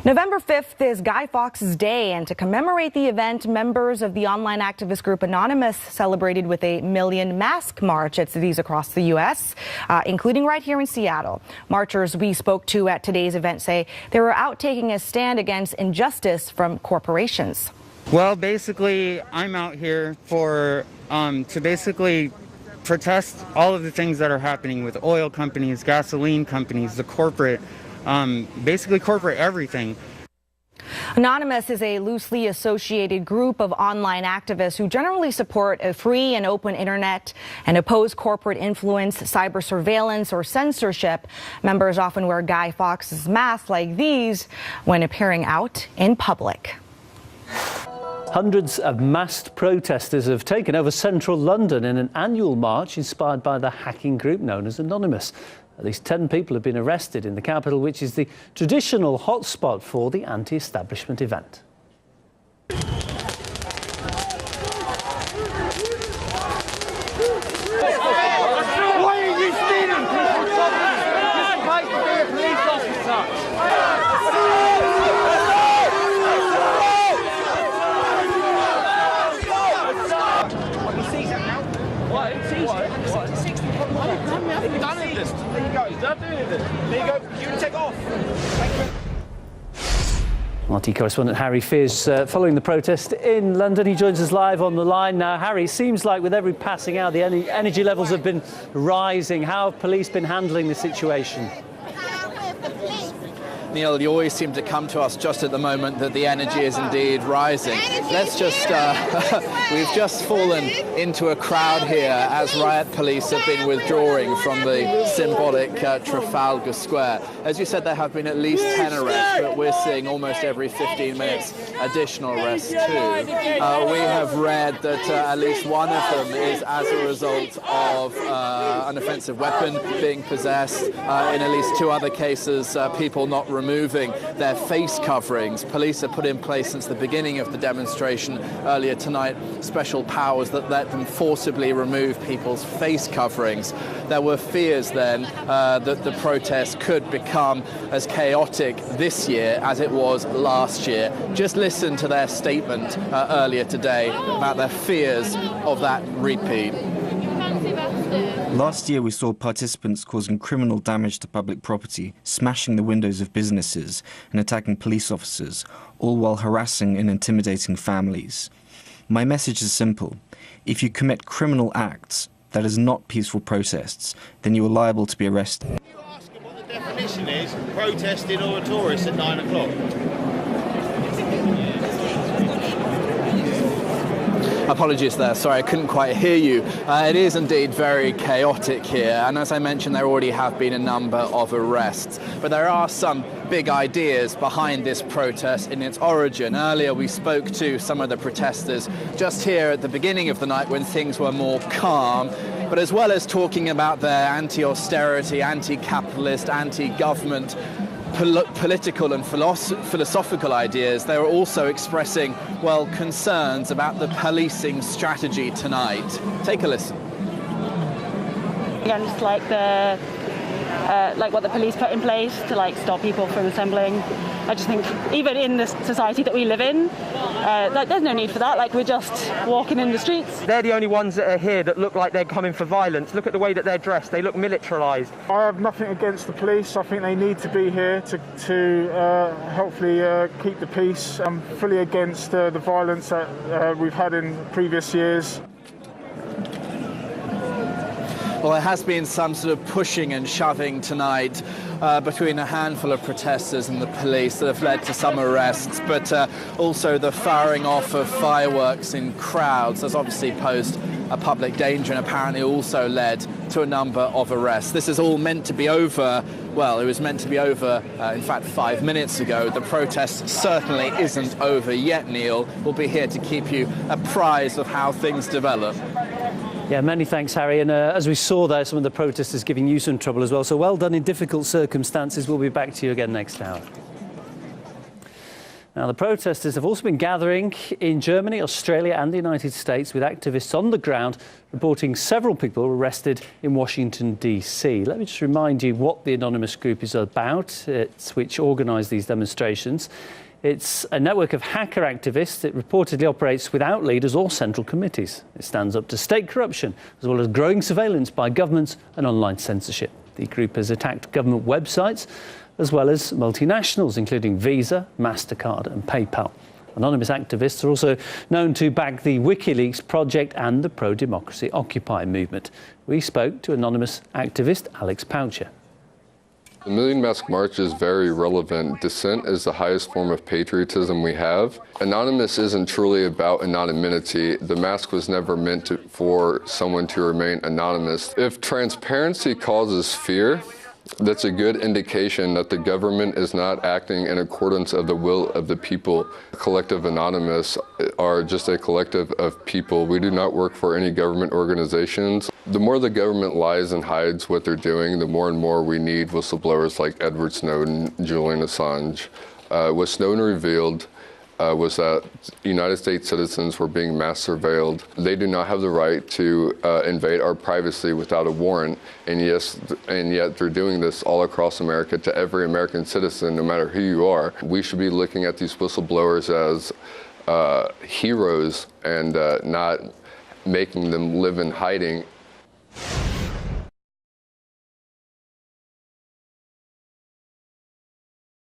November 5th is Guy Fawkes Day, and to commemorate the event, members of the online activist group Anonymous celebrated with a million mask march at cities across the U.S., including right here in Seattle. Marchers we spoke to at today's event say they were out taking a stand against injustice from corporations. Well, basically, I'm out here to basically protest all of the things that are happening with oil companies, gasoline companies, the corporate, basically corporate everything. Anonymous is a loosely associated group of online activists who generally support a free and open internet and oppose corporate influence, cyber surveillance, or censorship. Members often wear Guy Fawkes masks like these when appearing out in public. Hundreds of masked protesters have taken over central London in an annual march inspired by the hacking group known as Anonymous. At least 10 people have been arrested in the capital, which is the traditional hotspot for the anti-establishment event. Why are you stealing people's property? You're supposed to be a police officer. RT correspondent Harry Fears following the protest in London. He joins us live on the line now. Harry, seems like with every passing hour the energy levels have been rising. How have police been handling the situation? Neil, you always seem to come to us just at the moment that the energy is indeed rising. Let's just, we've just fallen into a crowd here as riot police have been withdrawing from the symbolic Trafalgar Square. As you said, there have been at least 10 arrests, but we're seeing almost every 15 minutes additional arrests too. We have read that at least one of them is as a result of an offensive weapon being possessed. In at least 2 other cases, people not removing their face coverings. Police have put in place since the beginning of the demonstration earlier tonight special powers that let them forcibly remove people's face coverings. There were fears then that the protest could become as chaotic this year as it was last year. Just listen to their statement earlier today about their fears of that repeat. Last year we saw participants causing criminal damage to public property, smashing the windows of businesses and attacking police officers, all while harassing and intimidating families. My message is simple. If you commit criminal acts that is not peaceful protests, then you are liable to be arrested. Can you ask them what the definition is, protesting or a tourist at 9 o'clock? Apologies there, sorry, I couldn't quite hear you. It is indeed very chaotic here, and as I mentioned, there already have been a number of arrests. But there are some big ideas behind this protest in its origin. Earlier we spoke to some of the protesters just here at the beginning of the night when things were more calm. But as well as talking about their anti-austerity, anti-capitalist, anti-government political and philosophical ideas, they were also expressing, well, concerns about the policing strategy tonight. Take a listen. Against like what the police put in place to stop people from assembling. I just think even in the society that we live in, there's no need for that. We're just walking in the streets. They're the only ones that are here that look like they're coming for violence. Look at the way that they're dressed. They look militarised. I have nothing against the police. I think they need to be here to hopefully keep the peace. I'm fully against the violence that we've had in previous years. Well, there has been some sort of pushing and shoving tonight between a handful of protesters and the police that have led to some arrests, but also the firing off of fireworks in crowds has obviously posed a public danger and apparently also led to a number of arrests. This is all meant to be over. Well, it was meant to be over, in fact, 5 minutes ago. The protest certainly isn't over yet, Neil. We'll be here to keep you apprised of how things develop. Yeah, many thanks, Harry. And as we saw there, some of the protesters giving you some trouble as well. So well done in difficult circumstances. We'll be back to you again next hour. Now, the protesters have also been gathering in Germany, Australia and the United States, with activists on the ground reporting several people were arrested in Washington, D.C. Let me just remind you what the Anonymous Group is about. It's which organised these demonstrations. It's a network of hacker activists. It reportedly operates without leaders or central committees. It stands up to state corruption, as well as growing surveillance by governments and online censorship. The group has attacked government websites, as well as multinationals, including Visa, MasterCard and PayPal. Anonymous activists are also known to back the WikiLeaks project and the pro-democracy Occupy movement. We spoke to Anonymous activist Alex Poucher. The Million Mask March is very relevant. Dissent is the highest form of patriotism we have. Anonymous isn't truly about anonymity. The mask was never meant for someone to remain anonymous. If transparency causes fear, that's a good indication that the government is not acting in accordance of the will of the people. Collective Anonymous are just a collective of people. We do not work for any government organizations. The more the government lies and hides what they're doing, the more and more we need whistleblowers like Edward Snowden, Julian Assange. What Snowden revealed was that United States citizens were being mass surveilled. They do not have the right to invade our privacy without a warrant, and yet they're doing this all across America to every American citizen, no matter who you are. We should be looking at these whistleblowers as heroes and not making them live in hiding.